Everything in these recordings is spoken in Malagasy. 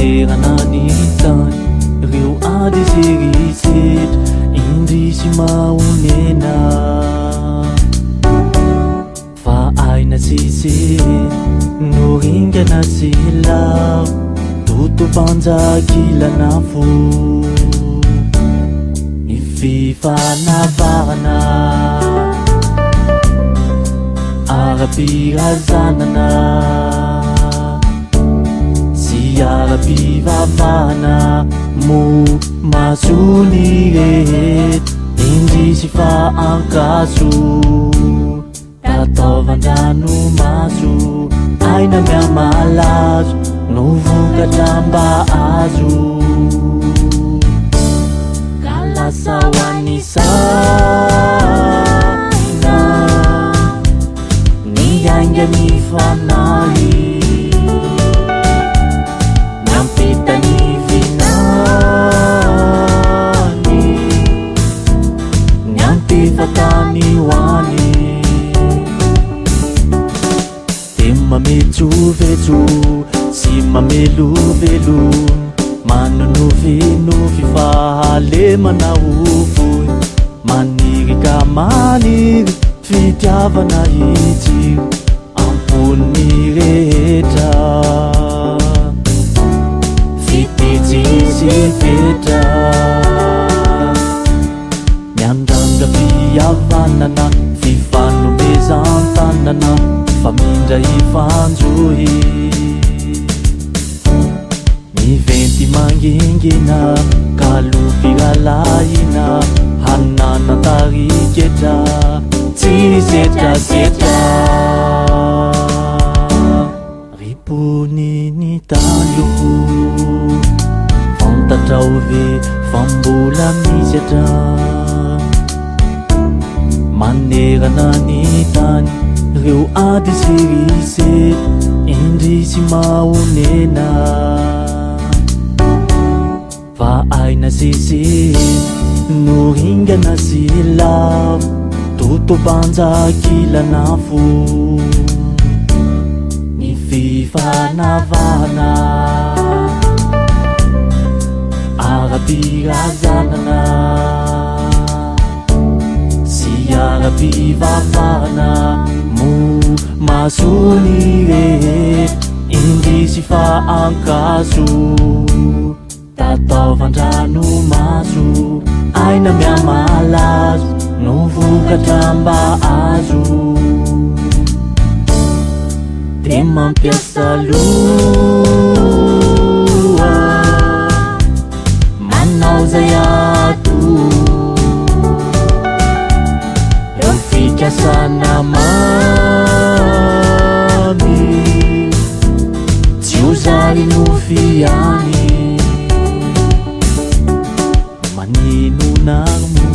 manerananitan reo ady zeriset indrisy maonena fa aina tsisy no ringana sila totopanjakilana fo ififanavana arapirazanana siarapivavana mo masony rehet indrisy fa ankaso tataovandrano maso aina miamalazo no vokatra mba azo kalasaoany saina niainga ny fanahy nampita ny vinany nyantefatany hoany mamejovejo sy mamelovelo manonovinovy fahalemana ovoy manirika maniry fitiavana ijiro ampony rehetra fitijisy vetra miandrandra fiavanana fifanomezantanana famindra ifanjohy miventy mangingina kalopiralaina hanana tariketra tsy setrasetra riponiny talo fantatraove fambola misetra manerana ny tany reo ady zeriset indrisy maonena fa aina seset no ringana sila totobanjakilana fo ny fifanavana arapirazanana siarapivavana mo masony rehet indrisy fa ankaso tataovandrano maso aina miamalazo no vokatra mba azo de mampiasa loha manao zay ato eo fikasana mamy tsy ozary no fiany maninonarmo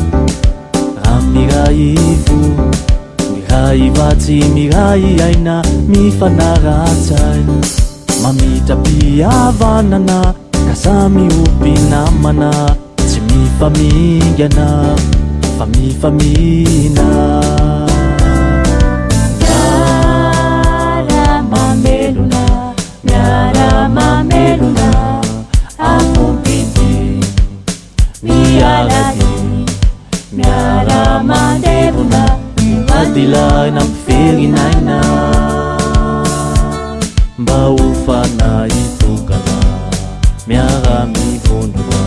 raha miraivo miraivatsy mirai aina mifanaratsay mamitrapiavanana kasamy opinamana tsy mifamingana fa mifamina miaramamelona miaramamelona afompity miarady miaramandevona adilana miferinayna mba hofana itokana miaramivondrona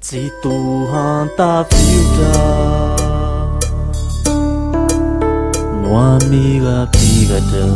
tsy tohantafiotra no amirapiratra